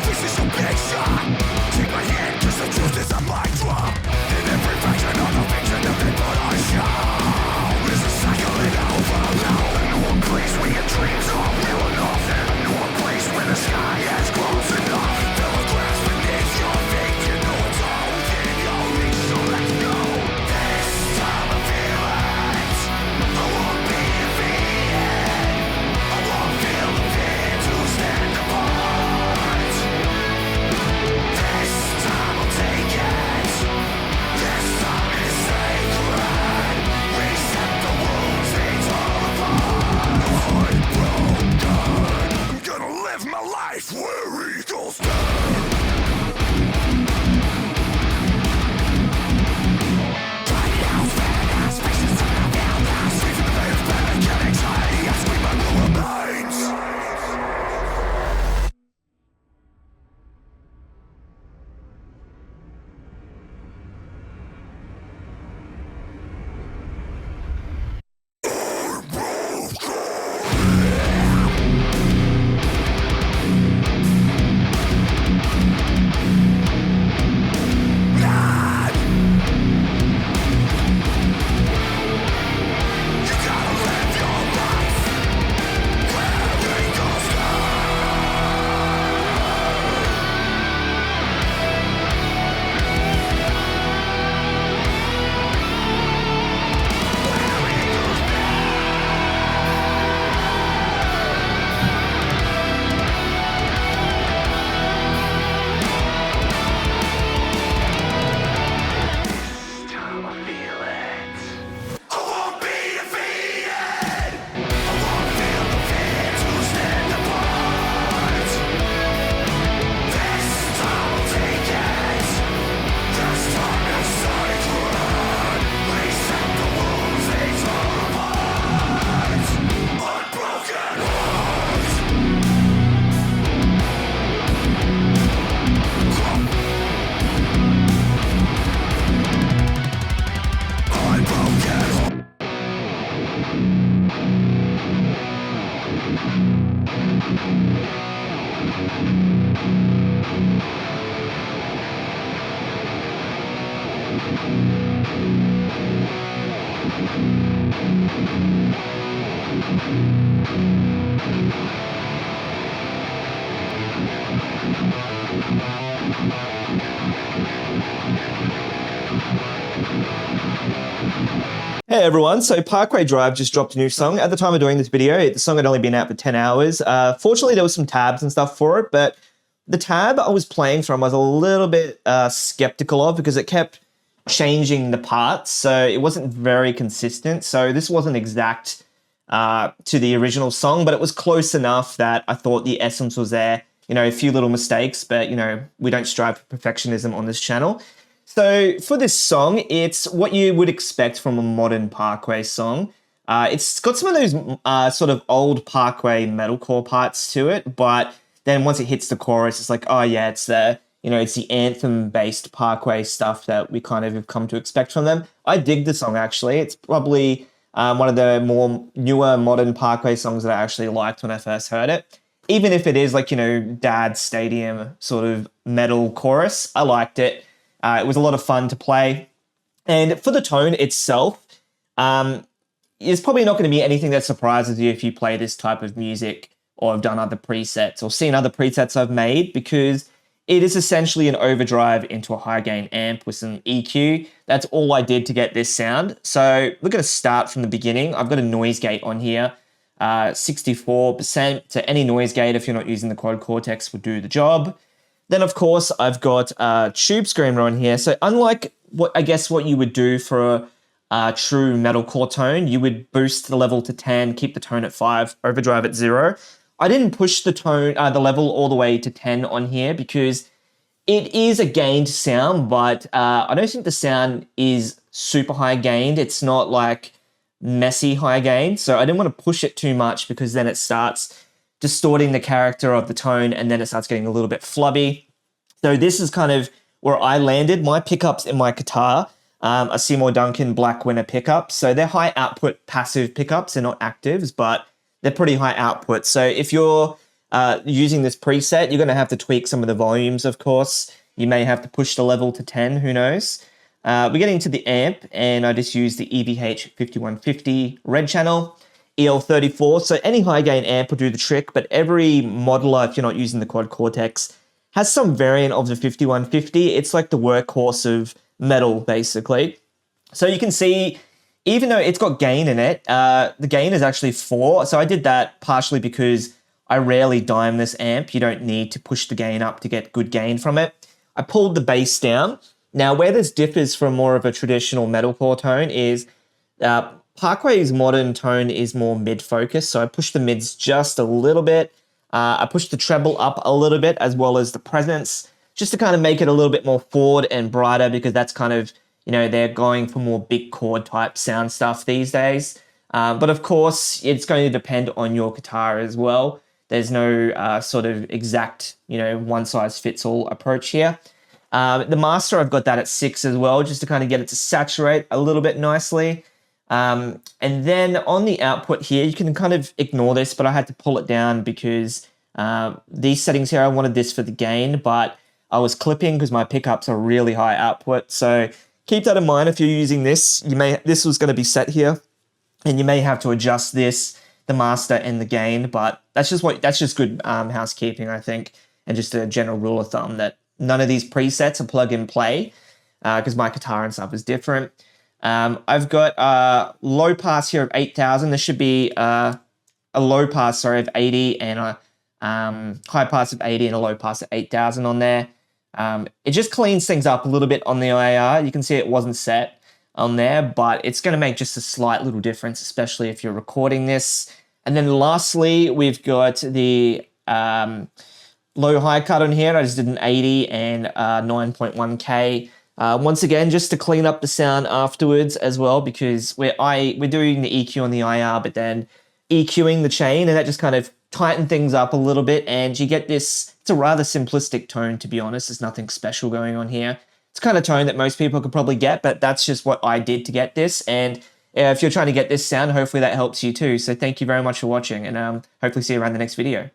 This is your big shot. Take my hand, cause the truth is a mic drop. In every fraction of the fiction of it, but I show. It's a cycle and overload. A new place where your dreams are real enough. And a new place where the sky is close enough. Feel a grass beneath your feet. You know it's all within your reach, so let's go. This time I feel it. I won't be defeated. I won't feel the fear to stand apart. This time I'll take it. This time is sacred. Reset the wounds they tore apart. Heartbroken. I'm gonna live my life where eagles stand. Tiny house, bad ass, faces turn out down now. Sleep in the bed of panic and anxiety. I scream my blue remains. You gotta live your life where eagles Time I feel it. I won't be defeated. I won't feel the fear to stand apart. This time I'll take it. This time is sacred. Reset the wounds they tore apart. Unbroken heart. Unbroken heart. Hey everyone, so Parkway Drive just dropped a new song. At the time of doing this video, the song had only been out for 10 hours. Fortunately, there was some tabs and stuff for it, but the tab I was playing from I was a little bit skeptical of because it kept changing the parts, so it wasn't very consistent. So this wasn't exact to the original song, but it was close enough that I thought the essence was there. You know, a few little mistakes, but you know, we don't strive for perfectionism on this channel. So for this song, it's what you would expect from a modern Parkway song. It's got some of those sort of old Parkway metalcore parts to it, but then once it hits the chorus, it's like, oh yeah, it's the, you know, it's the anthem-based Parkway stuff that we kind of have come to expect from them. I dig the song actually. It's probably one of the more newer modern Parkway songs that I actually liked when I first heard it. Even if it is like, you know, Dad's Stadium sort of metal chorus, I liked it. It was a lot of fun to play. And for the tone itself, it's probably not going to be anything that surprises you if you play this type of music or have done other presets or seen other presets I've made, because it is essentially an overdrive into a high gain amp with some EQ. That's all I did to get this sound. So we're going to start from the beginning. I've got a noise gate on here, 64%. So any noise gate, if you're not using the quad Cortex, will do the job. Then, of course, I've got a tube screamer on here. So unlike what you would do for a true metalcore tone, you would boost the level to 10, keep the tone at 5, overdrive at 0. I didn't push the tone, the level all the way to 10 on here because it is a gained sound, but I don't think the sound is super high gained. It's not like messy high gain. So I didn't want to push it too much because then it starts distorting the character of the tone and then it starts getting a little bit flubby. So this is kind of where I landed. My pickups in my guitar are Seymour Duncan Black Winter pickups. So they're high output passive pickups. They're not actives, but they're pretty high output. So if you're using this preset, you're going to have to tweak some of the volumes, of course. You may have to push the level to 10, who knows. We're getting to the amp, and I just use the EVH 5150 red channel, EL34. So any high gain amp will do the trick, but every modeler, if you're not using the quad Cortex, has some variant of the 5150. It's like the workhorse of metal, basically. So you can see, even though it's got gain in it, the gain is actually 4. So I did that partially because I rarely dime this amp. You don't need to push the gain up to get good gain from it. I pulled the bass down. Now, where this differs from more of a traditional metalcore tone is Parkway's modern tone is more mid-focused. So I pushed the mids just a little bit. I pushed the treble up a little bit, as well as the presence, just to kind of make it a little bit more forward and brighter, because that's kind of, you know, they're going for more big chord type sound stuff these days. But of course, it's going to depend on your guitar as well. There's no sort of exact, you know, one-size-fits-all approach here. The master, I've got that at 6 as well, just to kind of get it to saturate a little bit nicely. And then on the output here, you can kind of ignore this, but I had to pull it down because these settings here, I wanted this for the gain, but I was clipping because my pickups are really high output. So keep that in mind if you're using this. This was going to be set here, and you may have to adjust this, the master and the gain, but that's just good housekeeping, I think, and just a general rule of thumb that none of these presets are plug and play, because my guitar and stuff is different. I've got a low pass here of 8,000. There should be a low pass, of 80 and a high pass of 80 and a low pass of 8,000 on there. It just cleans things up a little bit on the IR. You can see it wasn't set on there, but it's going to make just a slight little difference, especially if you're recording this. And then lastly, we've got the low high cut on here. I just did an 80 and 9.1K. Once again, just to clean up the sound afterwards as well, because we're doing the EQ on the IR, but then EQing the chain, and that just kind of tighten things up a little bit, and you get this, it's a rather simplistic tone, to be honest. There's nothing special going on here. It's kind of tone that most people could probably get, but that's just what I did to get this, and if you're trying to get this sound, hopefully that helps you too. So thank you very much for watching, and hopefully see you around the next video.